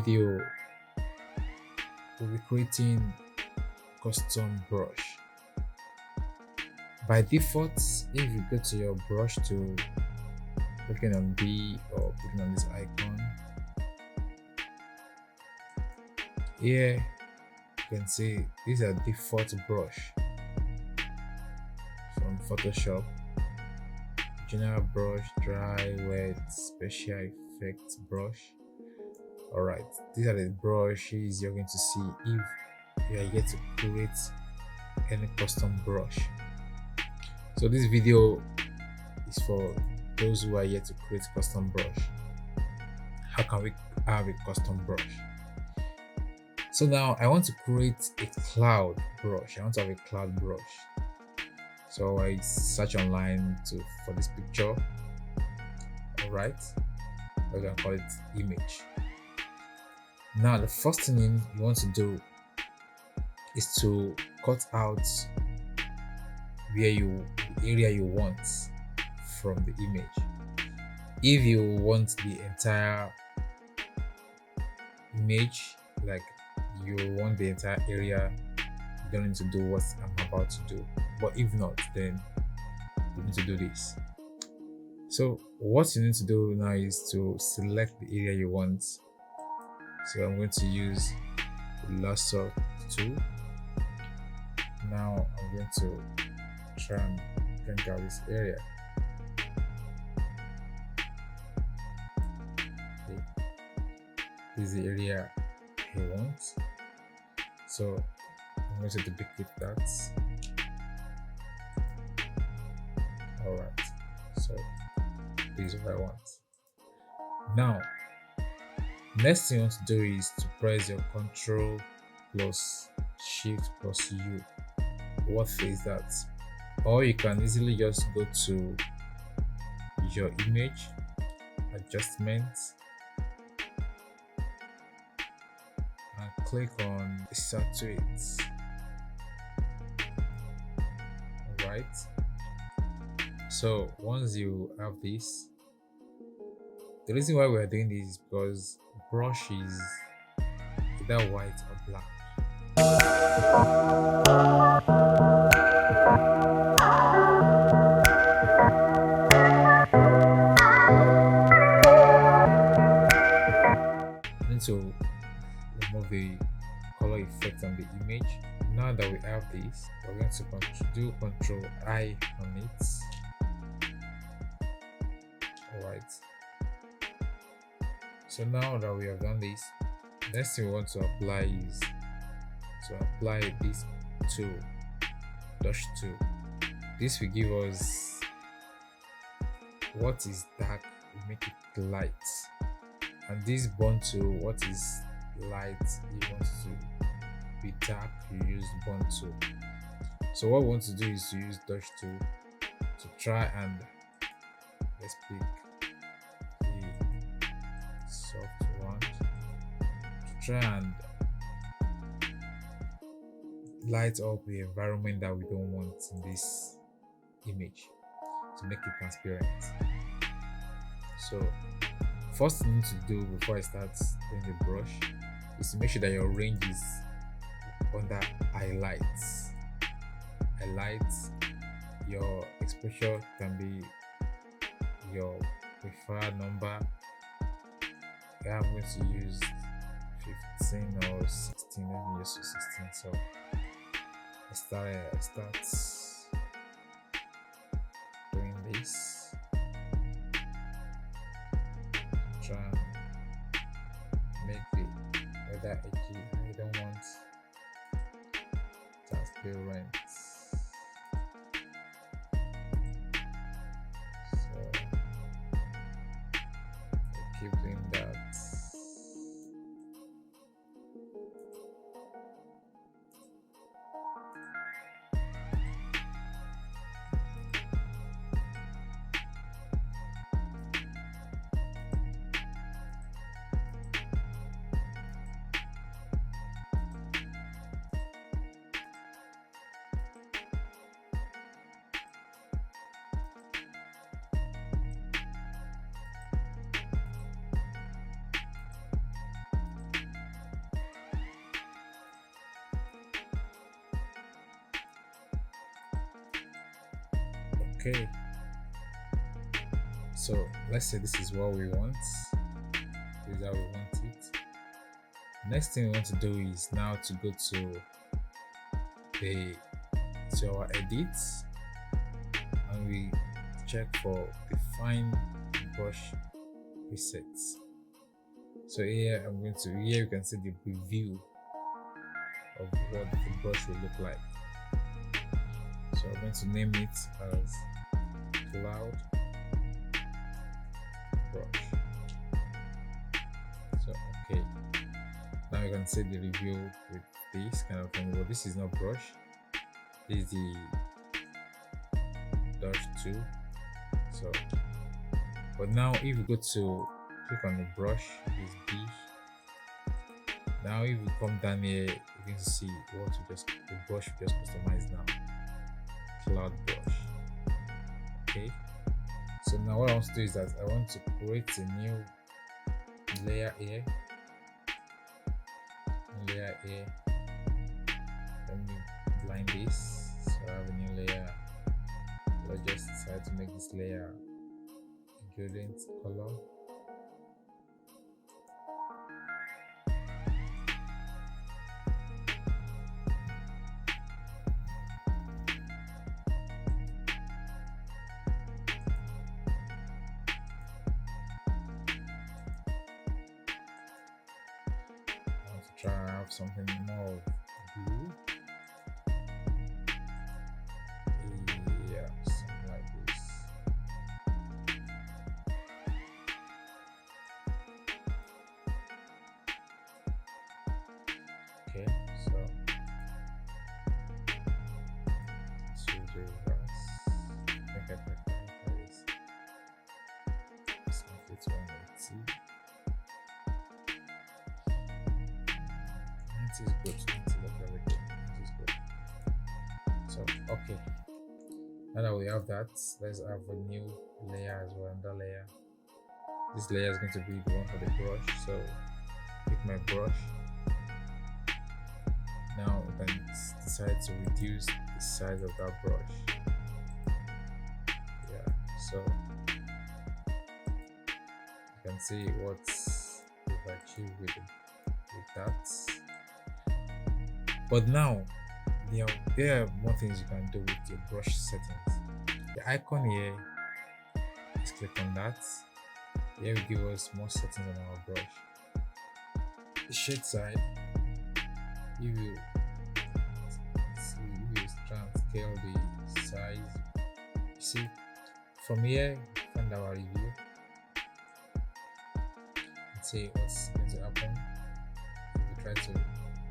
video, we'll be creating custom brush. By default, if you go to your brush tool, clicking on B or clicking on this icon, here you can see these are default brush from Photoshop: general brush, dry, wet, special effects brush. Alright, these are the brushes you're going to see if you are yet to create any custom brush. So this video is for those who are yet to create custom brush. How can we have a custom brush? So now I want to create a cloud brush. I want to have a cloud brush. So I search online for this picture. Alright, we can call it image. Now the first thing you want to do is to cut out the area you want from the image. If you want the entire image, like you want the entire area, you don't need to do what I'm about to do. But if not, then you need to do this. So what you need to do now is to select the area you want. So I'm going to use the lasso tool. Now I'm going to try and bring out this area. Okay. This is the area I want. So I'm going to duplicate that. Alright, so this is what I want. Now, next thing you want to do is to press your Ctrl plus Shift plus U. What is that? Or you can easily just go to your image, adjustments, and click on saturate. Alright, so once you have this, the reason why we are doing this is because brush is either white or black. I need to remove the color effect on the image. Now that we have this, we're going to do Ctrl I on it. Alright, so now that we have done this, next thing we want to apply is to apply this tool, brush tool. This will give us what is dark, we make it light, and this burn tool, what is light, you want to be dark, you use burn tool. So what we want to do is to use brush tool to try and let's pick the soft one to try and light up the environment that we don't want in this image to make it transparent. So first thing you need to do before I start doing the brush is to make sure that your range is under highlights. Highlights, your exposure can be your preferred number. I'm going to use 15 or 16. Let me use 16. So I start doing this. Try and make the weather edgy. I don't want transparent. So I keep doing that. Okay, so let's say this is what we want. This is how we want it. Next thing we want to do is now to go the to our edits, and we check for define brush presets. So here you can see the preview of what the brush will look like. So I'm going to name it as cloud brush. So okay, now you can see the review with this kind of thing. Well, this is not brush, this is the dash 2. So but now if you go to click on the brush, this B. Now if you come down here, you can see what the brush we just customized now. Cloud brush. Okay. So now what I want to do is that I want to create a new layer here. Layer here. Let me blind this. So I have a new layer. So I just decided to make this layer a gradient color. Try to have something more blue. Yeah, something like this. Okay, so let's use the reverse. I think I prefer this. Let's make it 180. It is good. It is very good. It is good. So okay, now that we have that, let's have a new layer as well. Another layer. This layer is going to be the one for the brush. So pick my brush. Now we can decide to reduce the size of that brush. Yeah. So you can see what we've achieved with that. But now, there are more things you can do with your brush settings. The icon here, just click on that. Here will give us more settings on our brush. The shade side, if you try and scale the size, you see from here, find our review and see what's going to happen. If you try to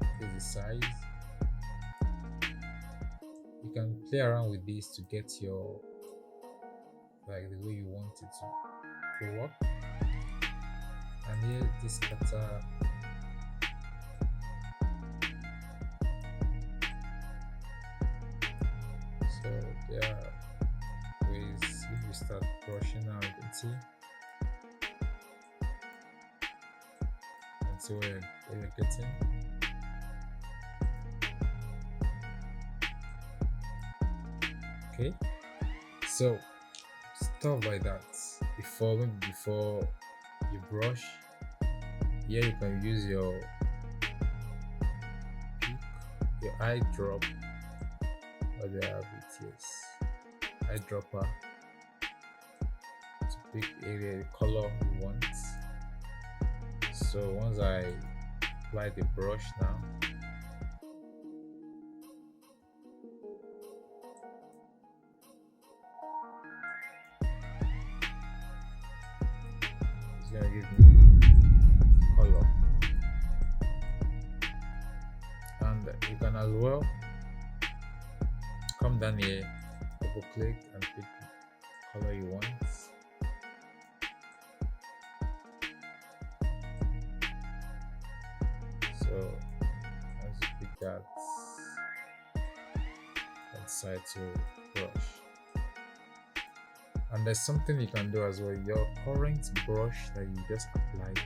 increase the size, you can play around with this to get your the way you want it to work. And here this scatter, so there are ways. If you start brushing now, you can see where you're getting. Okay, so stuff like that. Before you brush, here you can use your eyedrop, or they have it, yes, eyedropper, to pick area the color you want. So once I apply the brush now, it's gonna give me color. And you can as well come down here, double click and pick the color you want. So once you pick that, decide to brush. And there's something you can do as well. Your current brush that you just applied,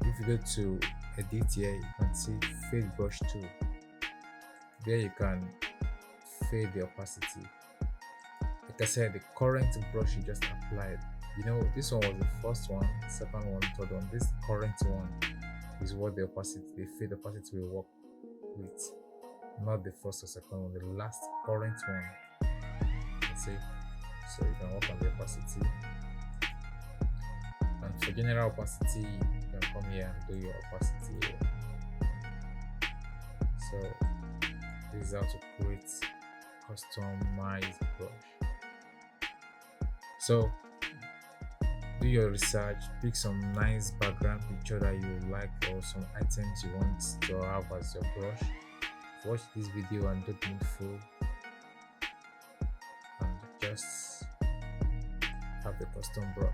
if you go to edit here, you can see fade brush tool. There you can fade the opacity. Like I said, the current brush you just applied, this one was the first one, second one, third one. This current one is what the opacity, the fade opacity will work with, not the first or second one, the last current one. See, so you can work on the opacity, and for general opacity, you can come here and do your opacity here. So this is how to create customized brush. So do your research, pick some nice background picture that you like or some items you want to have as your brush. Watch this video and do it full, and just have the custom brush.